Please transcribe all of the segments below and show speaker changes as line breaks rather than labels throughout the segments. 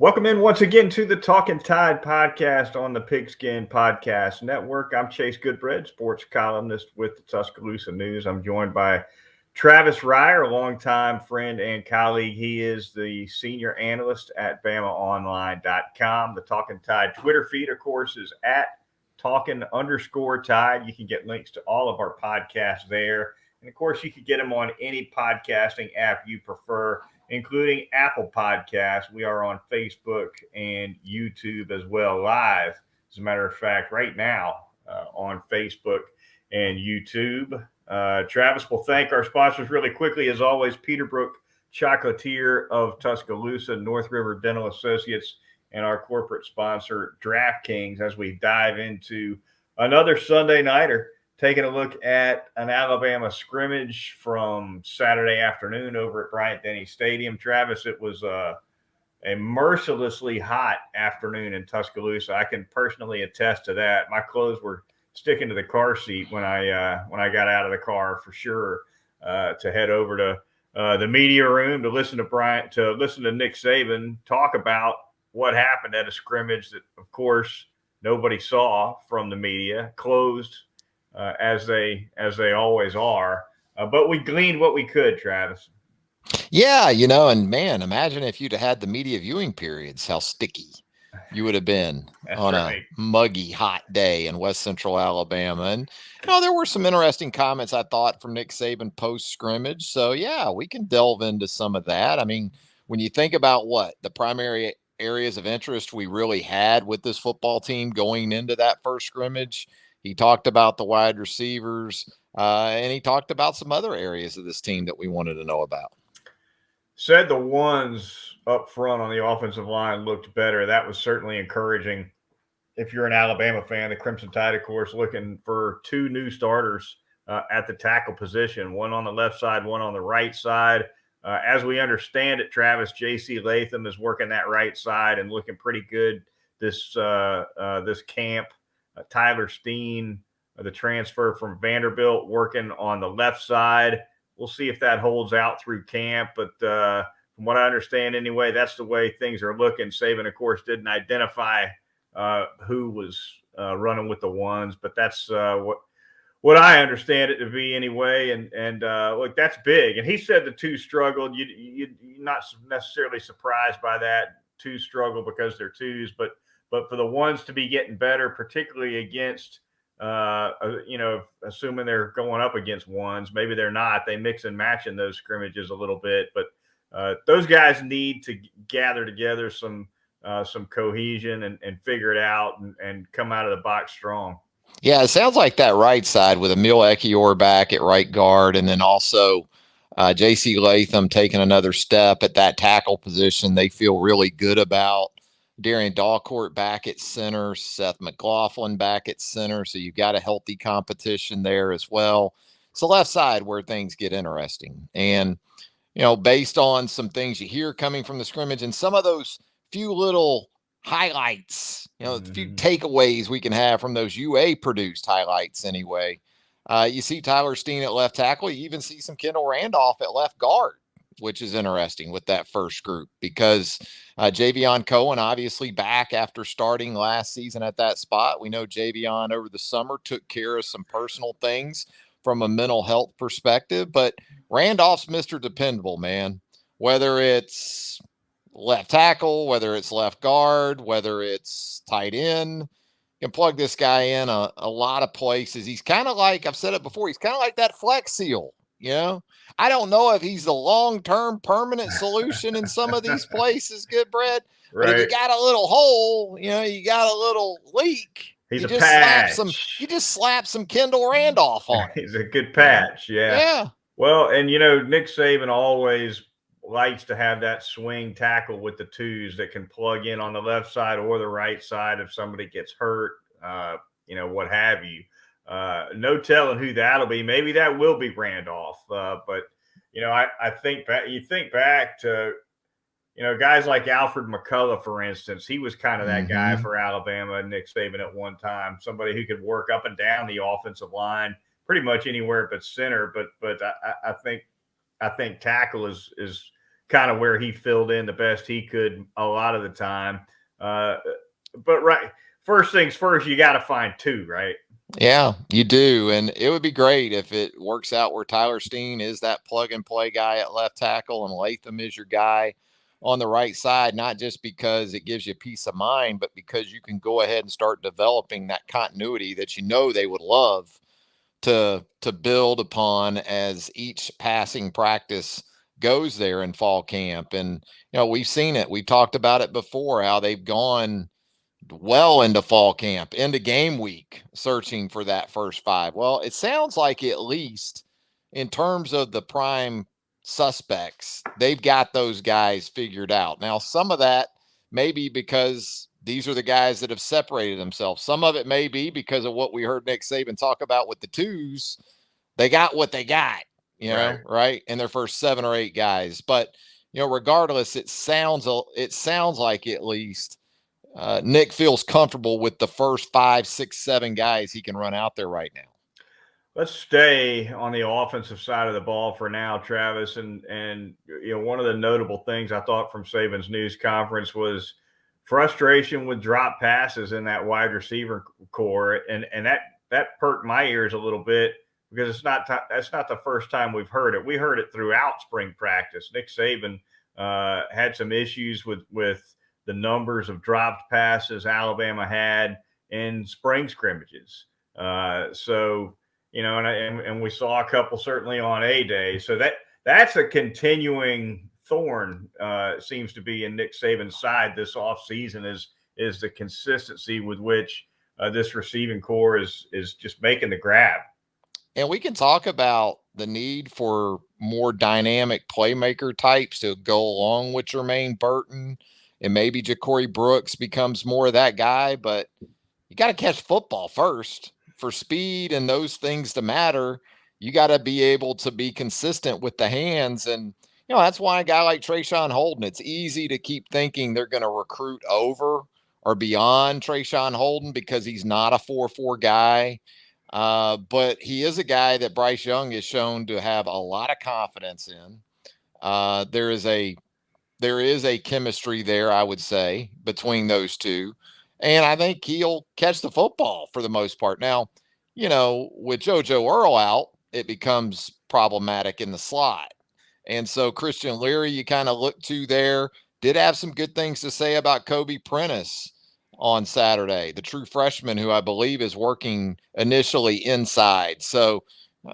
Welcome in once again to the Talkin Tide podcast on the Pigskin Podcast Network. I'm Chase Goodbread, sports columnist with the Tuscaloosa News. I'm joined by Travis Reier, a longtime friend and colleague. He is the senior analyst at BamaOnline.com. The Talkin Tide Twitter feed, of course, is at Talkin_Tide. You can get links to all of our podcasts there. And, of course, you can get them on any podcasting app you prefer, including Apple Podcasts. We are on Facebook and YouTube as well, live, as a matter of fact, right now on Facebook and YouTube. Travis will thank our sponsors really quickly, as always, Peterbrook Chocolatier of Tuscaloosa, North River Dental Associates, and our corporate sponsor, DraftKings, as we dive into another Sunday nighter, taking a look at an Alabama scrimmage from Saturday afternoon over at Bryant-Denny Stadium. Travis, it was a mercilessly hot afternoon in Tuscaloosa. I can personally attest to that. My clothes were sticking to the car seat when I got out of the car, for sure, to head over to the media room to listen to Nick Saban talk about what happened at a scrimmage that, of course, nobody saw from the media, closed as they always are. But we gleaned what we could, Travis.
Yeah, and man, imagine if you'd had the media viewing periods, how sticky you would have been on a muggy, hot day in West Central Alabama. And, there were some interesting comments, I thought, from Nick Saban post-scrimmage. So, yeah, we can delve into some of that. I mean, when you think about what the primary areas of interest we really had with this football team going into that first scrimmage, he talked about the wide receivers, and he talked about some other areas of this team that we wanted to know about.
Said the ones up front on the offensive line looked better. That was certainly encouraging. If you're an Alabama fan, the Crimson Tide, of course, looking for two new starters at the tackle position, one on the left side, one on the right side. As we understand it, Travis, J.C. Latham is working that right side and looking pretty good this camp. Tyler Steen, the transfer from Vanderbilt, working on the left side. We'll see if that holds out through camp. But from what I understand anyway, that's the way things are looking. Saban, of course, didn't identify who was running with the ones, but that's what I understand it to be anyway. And look, that's big. And he said the two struggled. You're not necessarily surprised by that. Two struggle because they're twos, but for the ones to be getting better, particularly against, assuming they're going up against ones, maybe they're not. They mix and match in those scrimmages a little bit, but those guys need to gather together some cohesion and figure it out and come out of the box strong.
Yeah, it sounds like that right side with Emil Ekiyor back at right guard, and then also J.C. Latham taking another step at that tackle position. They feel really good about. Darian Dalcourt back at center, Seth McLaughlin back at center. So you've got a healthy competition there as well. It's the left side where things get interesting. And, based on some things you hear coming from the scrimmage and some of those few little highlights, a few takeaways we can have from those UA produced highlights anyway. You see Tyler Steen at left tackle. You even see some Kendall Randolph at left guard, which is interesting with that first group because Javion Cohen obviously back after starting last season at that spot. We know Javion over the summer took care of some personal things from a mental health perspective, but Randolph's Mr. Dependable, man. Whether it's left tackle, whether it's left guard, whether it's tight end, you can plug this guy in a lot of places. He's kind of like, I've said it before, he's kind of like that Flex Seal. I don't know if he's the long-term permanent solution in some of these places, Goodbread. Right. But if you got a little hole, you got a little leak.
He's a patch.
You just slap some Kendall Randolph on it.
He's a good patch, yeah. Well, and Nick Saban always likes to have that swing tackle with the twos that can plug in on the left side or the right side if somebody gets hurt, what have you. No telling who that'll be. Maybe that will be Randolph. But I think you think back to, guys like Alfred McCullough, for instance. He was kind of that guy for Alabama and Nick Saban at one time, somebody who could work up and down the offensive line pretty much anywhere but center. But I think tackle is kind of where he filled in the best he could a lot of the time. But first things first, you got to find two, right?
Yeah, you do. And it would be great if it works out where Tyler Steen is that plug and play guy at left tackle and Latham is your guy on the right side, not just because it gives you peace of mind, but because you can go ahead and start developing that continuity that they would love to build upon as each passing practice goes there in fall camp. And we've seen it. We've talked about it before, how they've gone well into fall camp, into game week, searching for that first five. Well, it sounds like, at least in terms of the prime suspects, they've got those guys figured out. Now, some of that may be because these are the guys that have separated themselves. Some of it may be because of what we heard Nick Saban talk about with the twos. They got what they got, right? In their first 7 or 8 guys. But, regardless, it sounds like, at least, Nick feels comfortable with the first 5, 6, 7 guys he can run out there right now.
Let's stay on the offensive side of the ball for now, Travis. And one of the notable things I thought from Saban's news conference was frustration with drop passes in that wide receiver core, and that perked my ears a little bit, because that's not the first time we've heard it. We heard it throughout spring practice. Nick Saban had some issues with the numbers of dropped passes Alabama had in spring scrimmages. So, and we saw a couple certainly on A-Day. So that's a continuing thorn, seems to be in Nick Saban's side this offseason, is the consistency with which this receiving core is just making the grab.
And we can talk about the need for more dynamic playmaker types to go along with Jermaine Burton. And maybe Ja'Cory Brooks becomes more of that guy, but you got to catch football first. For speed and those things to matter, you got to be able to be consistent with the hands. And, that's why a guy like Trayshawn Holden, it's easy to keep thinking they're going to recruit over or beyond Trayshawn Holden because he's not a 4-4 guy. But he is a guy that Bryce Young has shown to have a lot of confidence in. There is a chemistry there, I would say, between those two. And I think he'll catch the football for the most part. Now, with JoJo Earl out, it becomes problematic in the slot. And so Christian Leary, you kind of look to there, did have some good things to say about Kobe Prentice on Saturday, the true freshman who I believe is working initially inside. So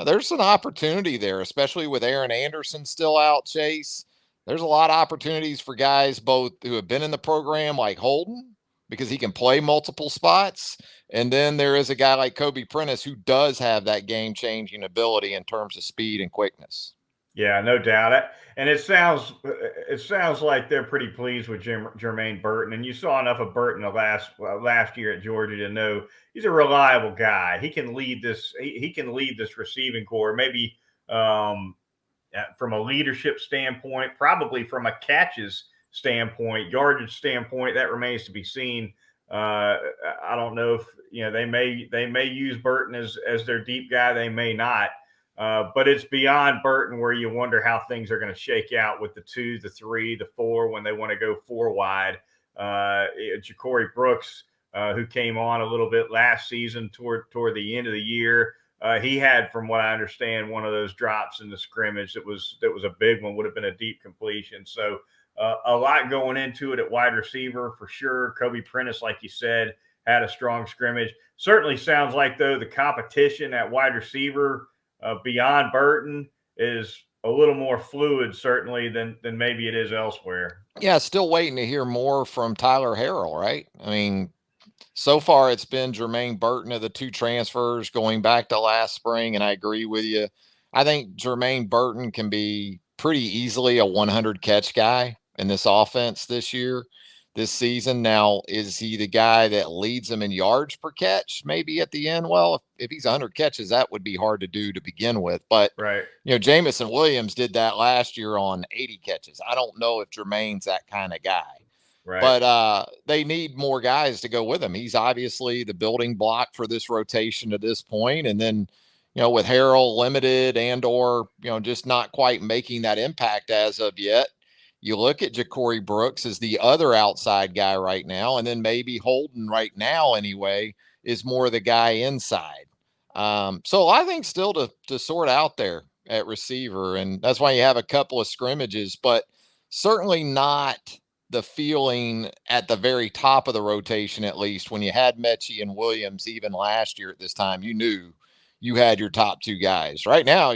there's an opportunity there, especially with Aaron Anderson still out, Chase. There's a lot of opportunities for guys both who have been in the program like Holden, because he can play multiple spots. And then there is a guy like Kobe Prentice who does have that game-changing ability in terms of speed and quickness.
Yeah, no doubt. And it sounds like they're pretty pleased with Jermaine Burton. And you saw enough of Burton last year at Georgia to know he's a reliable guy. He can lead this. He can lead this receiving core. Maybe from a leadership standpoint, probably from a catches standpoint, yardage standpoint, that remains to be seen. I don't know if they may use Burton as their deep guy. They may not. But it's beyond Burton where you wonder how things are going to shake out with the 2, the 3, the 4 when they want to go 4 wide. Ja'Cory Brooks, who came on a little bit last season toward the end of the year, he had, from what I understand, one of those drops in the scrimmage that was a big one, would have been a deep completion. So a lot going into it at wide receiver for sure. Kobe Prentice, like you said, had a strong scrimmage. Certainly sounds like, though, the competition at wide receiver beyond Burton is a little more fluid, certainly, than maybe it is elsewhere.
Yeah, still waiting to hear more from Tyler Harrell, right? I mean, so far it's been Jermaine Burton of the 2 transfers going back to last spring, and I agree with you. I think Jermaine Burton can be pretty easily a 100 catch guy in this offense this season. Now, is he the guy that leads them in yards per catch maybe at the end? Well, if he's 100 catches, that would be hard to do to begin with. But,
right.
Jamison Williams did that last year on 80 catches. I don't know if Jermaine's that kind of guy.
Right.
But they need more guys to go with him. He's obviously the building block for this rotation to this point. And then, with Harrell limited and or, just not quite making that impact as of yet, You look at Ja'Cory Brooks as the other outside guy right now, and then maybe Holden right now anyway is more the guy inside. So I think still to sort out there at receiver, and that's why you have a couple of scrimmages, but certainly not the feeling at the very top of the rotation, at least when you had Mechie and Williams. Even last year at this time, you knew you had your top two guys. Right now,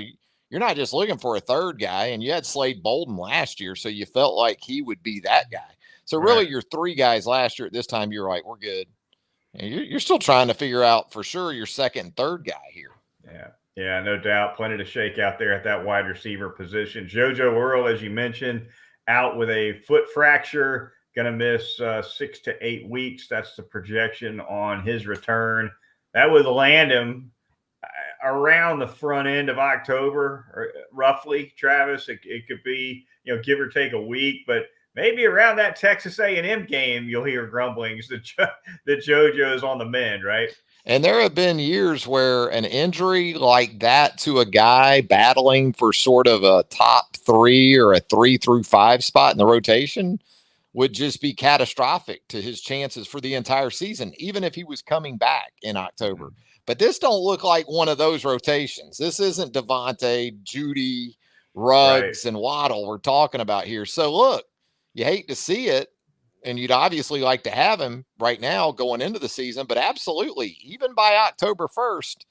you're not just looking for a third guy, and you had Slade Bolden last year, so you felt like he would be that guy. So really,
Right.
your three guys last year at this time, you're like, we're good. And you're still trying to figure out for sure your second and third guy here.
Yeah. Yeah, no doubt. Plenty to shake out there at that wide receiver position. JoJo Earl, as you mentioned, out with a foot fracture, going to miss 6 to 8 weeks. That's the projection on his return. That would land him around the front end of October, or roughly, Travis. It could be, give or take a week, but maybe around that Texas A&M game, you'll hear grumblings that JoJo is on the mend, right?
And there have been years where an injury like that to a guy battling for sort of a top 3 or a 3 through 5 spot in the rotation would just be catastrophic to his chances for the entire season, even if he was coming back in October. But this don't look like one of those rotations. This isn't Devontae, Judy, Ruggs,
Right.
and Waddle we're talking about here. So look, you hate to see it, and you'd obviously like to have him right now going into the season, but absolutely, even by October 1st,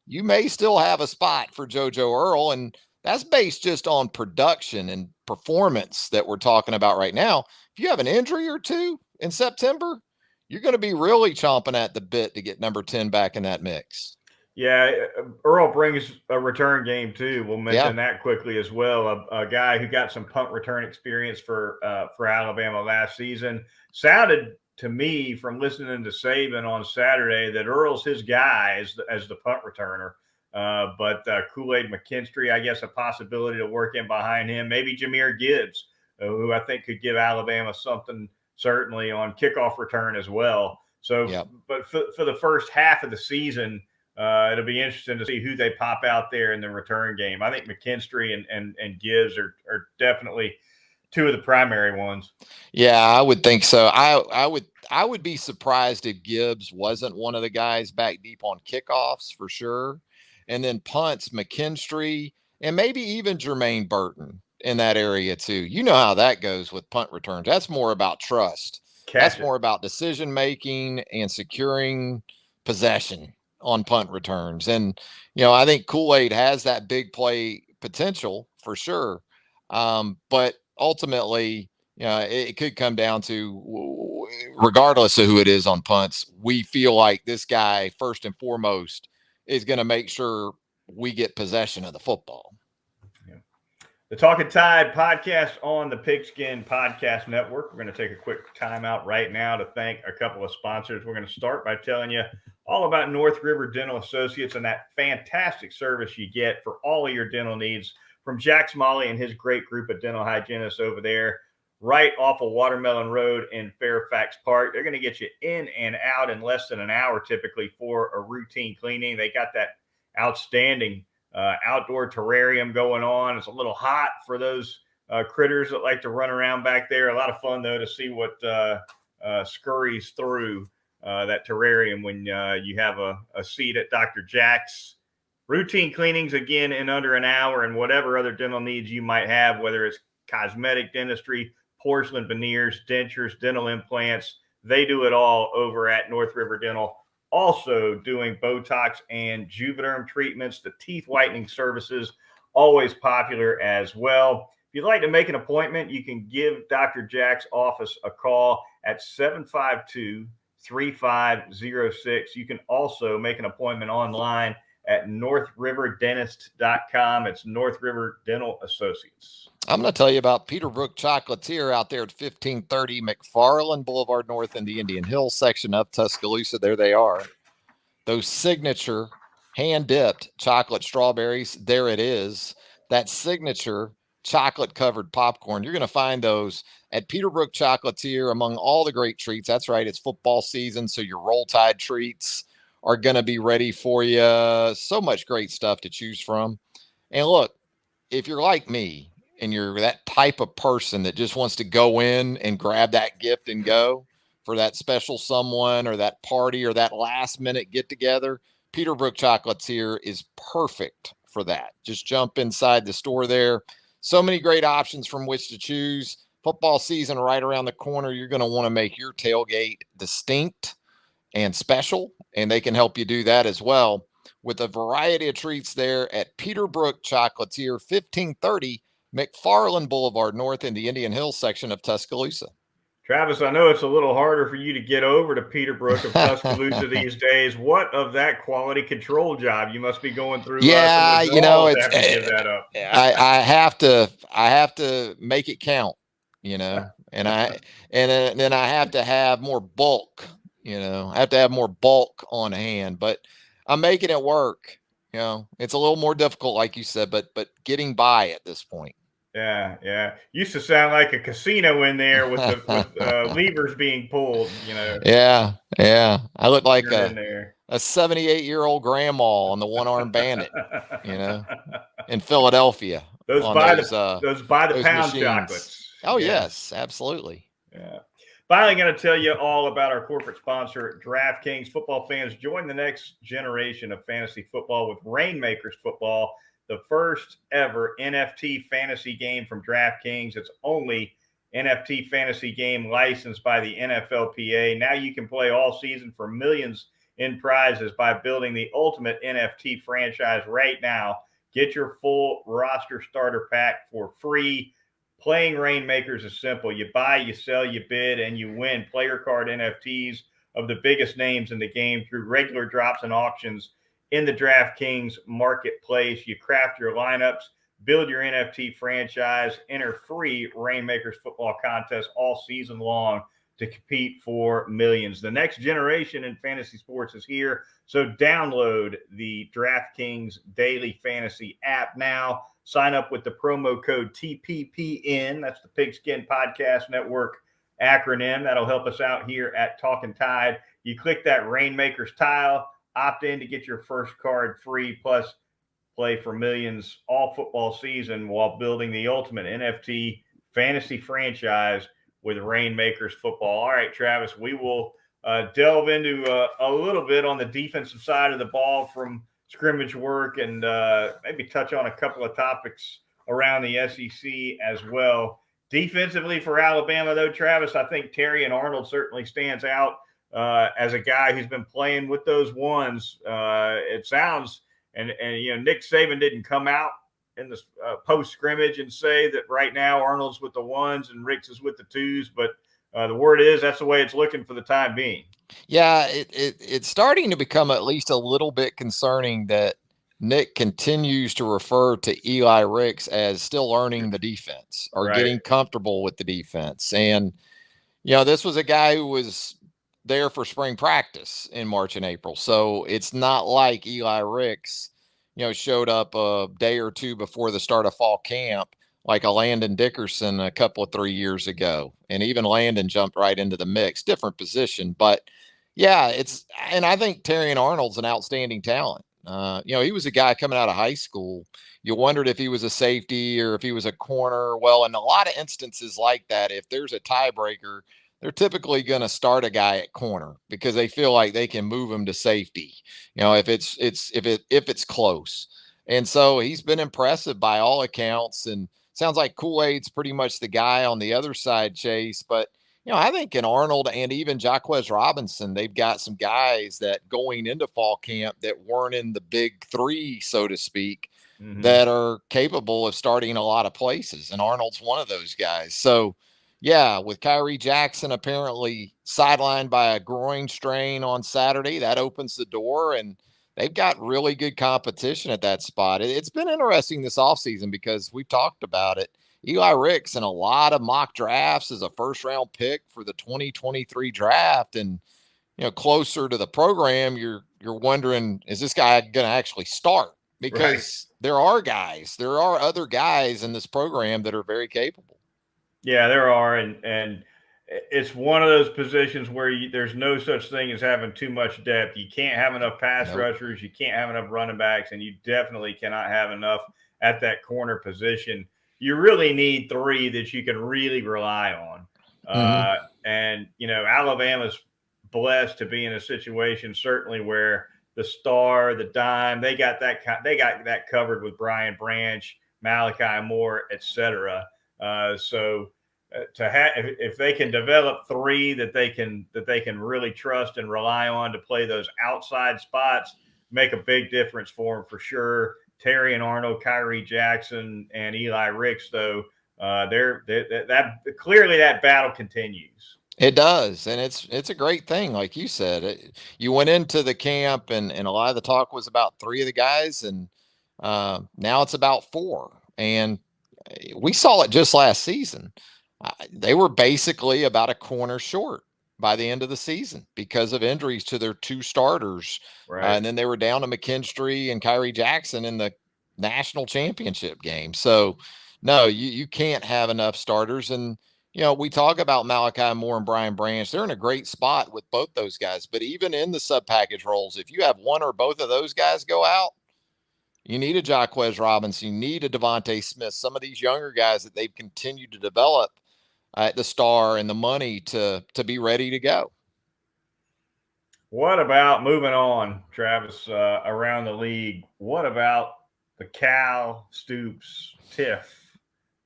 you may still have a spot for JoJo Earl, and that's based just on production and performance that we're talking about right now. If you have an injury or two in September, you're going to be really chomping at the bit to get number 10 back in that mix.
Yeah, Earl brings a return game too. We'll mention that quickly as well. A guy who got some punt return experience for Alabama last season. Sounded to me from listening to Saban on Saturday that Earl's his guy as the punt returner. But Kool-Aid McKinstry, I guess, a possibility to work in behind him. Maybe Jahmyr Gibbs, who I think could give Alabama something certainly on kickoff return as well. So, but for the first half of the season, it'll be interesting to see who they pop out there in the return game. I think McKinstry and Gibbs are definitely two of the primary ones.
Yeah, I would think so. I would be surprised if Gibbs wasn't one of the guys back deep on kickoffs for sure. And then punts, McKinstry, and maybe even Jermaine Burton in that area too. You know how that goes with punt returns. That's more about trust. That's more about decision making and securing possession on punt returns. And, I think Kool-Aid has that big play potential for sure. But ultimately, it could come down to, regardless of who it is on punts, we feel like this guy, first and foremost, is going to make sure we get possession of the football.
The Talkin Tide podcast on the Pigskin Podcast Network. We're going to take a quick time out right now to thank a couple of sponsors. We're going to start by telling you all about North River Dental Associates and that fantastic service you get for all of your dental needs from Jack Smalley and his great group of dental hygienists over there right off of Watermelon Road in Fairfax Park. They're going to get you in and out in less than an hour typically for a routine cleaning. They got that outstanding outdoor terrarium going on. It's a little hot for those critters that like to run around back there. A lot of fun, though, to see what scurries through that terrarium when you have a seat at Dr. Jack's. Routine cleanings, again, in under an hour, and whatever other dental needs you might have, whether it's cosmetic dentistry, porcelain veneers, dentures, dental implants. They do it all over at North River Dental. Also doing Botox and Juvederm treatments, the teeth whitening services, always popular as well. If you'd like to make an appointment, you can give Dr. Jack's office a call at 752-3506. You can also make an appointment online at northriverdentist.com. It's North River Dental Associates.
I'm going to tell you about Peterbrook Chocolatier out there at 1530 McFarland Boulevard North in the Indian Hills section of Tuscaloosa. There they are. Those signature hand-dipped chocolate strawberries, there it is. That signature chocolate-covered popcorn. You're going to find those at Peterbrook Chocolatier among all the great treats. That's right. It's football season, so your Roll Tide treats are going to be ready for you. So much great stuff to choose from. And look, if you're like me and you're that type of person that just wants to go in and grab that gift and go for that special someone or that party or that last minute get together, Peterbrook Chocolates here is perfect for that. Just jump inside the store there. So many great options from which to choose. Football season right around the corner. You're going to want to make your tailgate distinct and special, and they can help you do that as well with a variety of treats there at Peterbrook Chocolatier, 1530 McFarland Boulevard North in the Indian Hills section of Tuscaloosa.
Travis, I know it's a little harder for you to get over to Peterbrook of Tuscaloosa these days. What of that quality control job? You must be going through
yeah,
some
you know,
withdrawals
it's
after you give that up.
I have to make it count, you know, and then I have to have more bulk, you know, I have to have more bulk on hand, but I'm making it work. You know, it's a little more difficult, like you said, but getting by at this point.
Yeah. Used to sound like a casino in there with levers being pulled. You know.
Yeah. I look like
in there.
a 78-year-old grandma on the one-armed bandit, you know, in Philadelphia.
Those
on
by
those,
the pound
machines.
chocolates.
Oh yes, absolutely.
Yeah. Finally, going to tell you all about our corporate sponsor, DraftKings. Football fans, join the next generation of fantasy football with Rainmakers Football, the first ever NFT fantasy game from DraftKings. It's only NFT fantasy game licensed by the NFLPA. Now you can play all season for millions in prizes by building the ultimate NFT franchise right now. Get your full roster starter pack for free. Playing Rainmakers is simple. You buy, you sell, you bid, and you win player card NFTs of the biggest names in the game through regular drops and auctions in the DraftKings marketplace. You craft your lineups, build your NFT franchise, enter free Rainmakers football contests all season long to compete for millions. The next generation in fantasy sports is here, so download the DraftKings Daily Fantasy app now. Sign up with the promo code TPPN. That's the Pigskin Podcast Network acronym. That'll help us out here at Talkin Tide. You click that Rainmakers tile, opt in to get your first card free, plus play for millions all football season while building the ultimate NFT fantasy franchise with Rainmakers Football. All right, Travis, we will delve into a little bit on the defensive side of the ball from scrimmage work and maybe touch on a couple of topics around the SEC as well. Defensively for Alabama, though, Travis, I think Terrion Arnold certainly stands out as a guy who's been playing with those ones. It sounds, and you know, Nick Saban didn't come out in the post scrimmage and say that right now Arnold's with the ones and Ricks is with the twos, but the word is that's the way it's looking for the time being.
Yeah, it's starting to become at least a little bit concerning that Nick continues to refer to Eli Ricks as still learning the defense or getting comfortable with the defense. And, you know, this was a guy who was there for spring practice in March and April. So it's not like Eli Ricks, you know, showed up a day or two before the start of fall camp like a Landon Dickerson a couple of 3 years ago. And even Landon jumped right into the mix, different position. But yeah, and I think Terrion Arnold's an outstanding talent. You know, he was a guy coming out of high school. You wondered if he was a safety or if he was a corner. Well, in a lot of instances like that, if there's a tiebreaker, they're typically going to start a guy at corner because they feel like they can move him to safety. You know, if it's close. And so he's been impressive by all accounts, and sounds like Kool-Aid's pretty much the guy on the other side, Chase. But, you know, I think in Arnold and even Jaquez Robinson, they've got some guys that going into fall camp that weren't in the big three, so to speak, that are capable of starting a lot of places. And Arnold's one of those guys. So, yeah, with Kyrie Jackson apparently sidelined by a groin strain on Saturday, that opens the door, and they've got really good competition at that spot. It's been interesting this offseason because we've talked about it. Eli Ricks in a lot of mock drafts as a first-round pick for the 2023 draft. And, you know, closer to the program, you're wondering, is this guy going to actually start? Because there are other guys in this program that are very capable.
Yeah, there are, and it's one of those positions where there's no such thing as having too much depth. You can't have enough pass rushers, you can't have enough running backs, and you definitely cannot have enough at that corner position. you really need three that you can really rely on. And, Alabama's blessed to be in a situation certainly where the star, the dime, they got that covered with Brian Branch, Malachi Moore, etc. To have, if they can develop three that they can really trust and rely on to play those outside spots, make a big difference for them for sure. Terry and Arnold, Kyrie Jackson, and Eli Ricks, though, clearly that battle continues.
It does, and it's a great thing, like you said. You went into the camp, and a lot of the talk was about three of the guys, and now it's about four. And we saw it just last season. They were basically about a corner short by the end of the season because of injuries to their two starters.
Right.
And then they were down to McKinstry and Kyrie Jackson in the national championship game. So, no, you can't have enough starters. And, we talk about Malachi Moore and Brian Branch. They're in a great spot with both those guys. But even in the sub-package roles, if you have one or both of those guys go out, you need a Jaquez Robinson. You need a Devontae Smith. Some of these younger guys that they've continued to develop at the star and the money to be ready to go.
What about moving on, Travis, around the league? What about the Cal Stoops tiff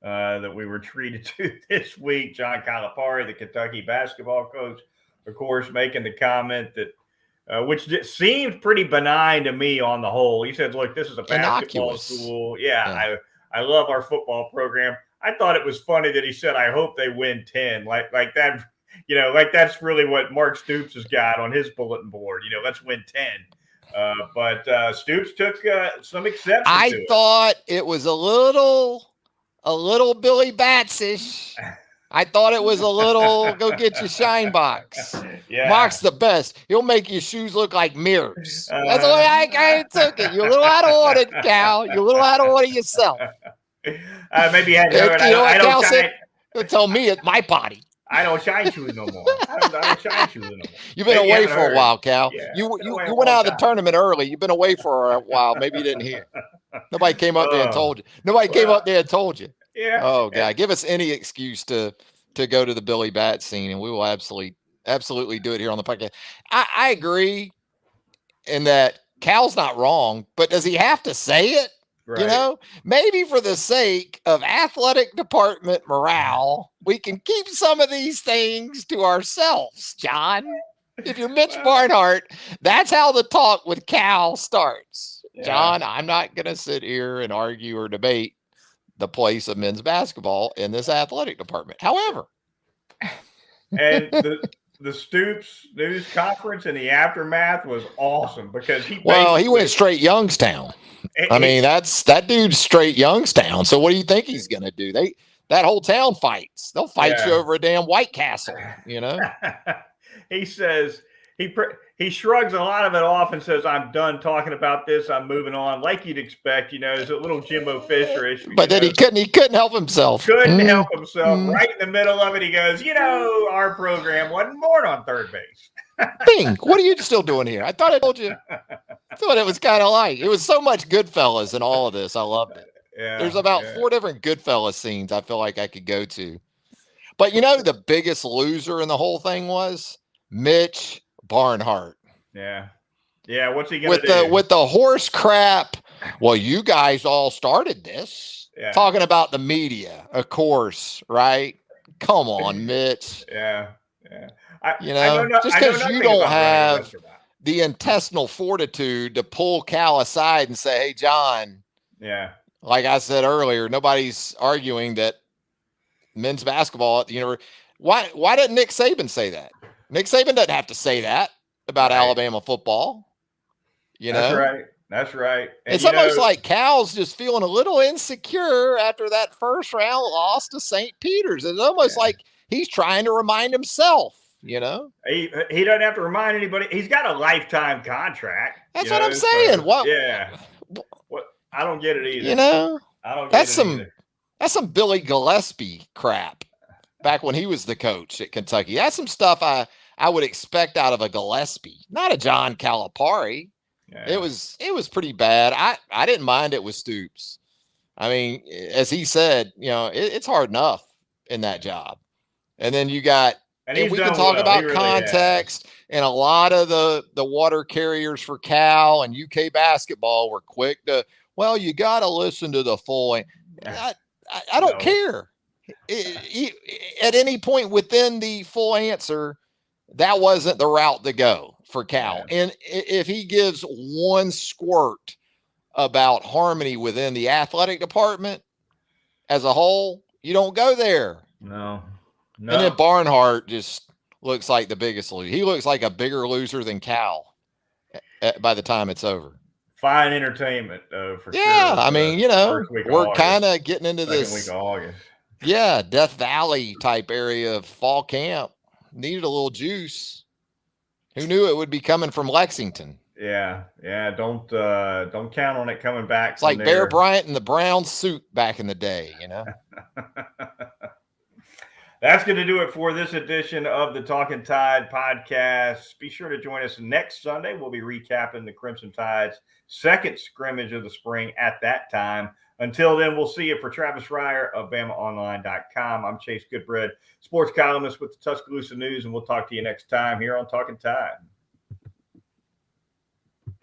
that we were treated to this week? John Calipari, the Kentucky basketball coach, of course, making the comment that which seemed pretty benign to me on the whole. He said, look, this is a basketball
Innocuous.
School. Yeah. I love our football program. I thought it was funny that he said, I hope they win 10. Like that, like that's really what Mark Stoops has got on his bulletin board. Let's win 10. But Stoops took some exception to it.
I thought it was a little Billy Bats-ish. I thought it was a little go get your shine box.
Yeah.
Mark's the best. He'll make your shoes look like mirrors. That's the way I took it. You're a little out of order, Cal. You're a little out of order yourself.
Maybe I don't shine.
He'll tell me it's my body.
I don't shine shoes no more. I don't shine shoes no more.
You've been away for a while, Cal.
Yeah,
you went out of the tournament early. You've been away for a while. Maybe you didn't hear. Nobody came up there and told you. Came up there and told you.
Yeah.
Oh, God. Give us any excuse to go to the Billy Bat scene, and we will absolutely do it here on the podcast. I agree in that Cal's not wrong, but does he have to say it? Right. Maybe for the sake of athletic department morale, we can keep some of these things to ourselves, John. If you're Mitch Barnhart, that's how the talk with Cal starts. Yeah. John, I'm not going to sit here and argue or debate the place of men's basketball in this athletic department. However,
and the Stoops news conference and the aftermath was awesome because he
went straight Youngstown. I mean, that dude's straight Youngstown. So what do you think he's going to do? That whole town fights. They'll fight you over a damn White Castle,
He says he shrugs a lot of it off and says, I'm done talking about this. I'm moving on. Like you'd expect, it's a little Jimbo Fisher-ish.
But then he couldn't help himself.
Help himself. Right in the middle of it, he goes, our program wasn't born on third base.
Bing, what are you still doing here? I thought I told you. I thought it was kind of like, it was so much Goodfellas in all of this. I loved it.
Yeah,
there's about 4 different Goodfellas scenes I feel like I could go to. But the biggest loser in the whole thing was Mitch Barnhart.
Yeah. Yeah. What's he going to do?
With the horse crap. Well, you guys all started this.
Yeah.
Talking about the media, of course, right? Come on, Mitch.
Yeah. Yeah.
Just because you don't have the intestinal fortitude to pull Cal aside and say, hey, John.
Yeah.
Like I said earlier, nobody's arguing that men's basketball at the university. Why didn't Nick Saban say that? Nick Saban doesn't have to say that about Alabama football.
That's right. And
it's almost like Cal's just feeling a little insecure after that first round loss to St. Peter's. It's almost like he's trying to remind himself. He
doesn't have to remind anybody. He's got a lifetime contract.
That's what I'm saying.
So, what? I don't get it either.
I don't get it either. That's some Billy Gillespie crap back when he was the coach at Kentucky. That's some stuff I would expect out of a Gillespie, not a John Calipari. Yeah. It was pretty bad. I didn't mind it with Stoops. I mean, as he said, it's hard enough in that job. And then you got,
And
and
he's
we can
done
talk
well. He
about
really has.
context, and a lot of the water carriers for Cal and UK basketball were quick to, well, you got to listen to the full. I don't
No.
care. At any point within the full answer, that wasn't the route to go for Cal.
Yeah.
And if he gives one squirt about harmony within the athletic department as a whole, you don't go there.
No.
And then Barnhart just looks like the biggest loser. He looks like a bigger loser than Cal by the time it's over.
Fine entertainment, though, for sure.
Yeah, I mean, we're kind of getting into
second
this
week of August.
Yeah, Death Valley type area of fall camp. Needed a little juice. Who knew it would be coming from Lexington?
Yeah. Don't count on it coming back.
It's like Bear Bryant in the brown suit back in the day,
That's going to do it for this edition of the Talkin Tide podcast. Be sure to join us next Sunday. We'll be recapping the Crimson Tide's second scrimmage of the spring at that time. Until then, we'll see you. For Travis Reier of BamaOnline.com, I'm Chase Goodbread, sports columnist with the Tuscaloosa News, and we'll talk to you next time here on Talkin Tide.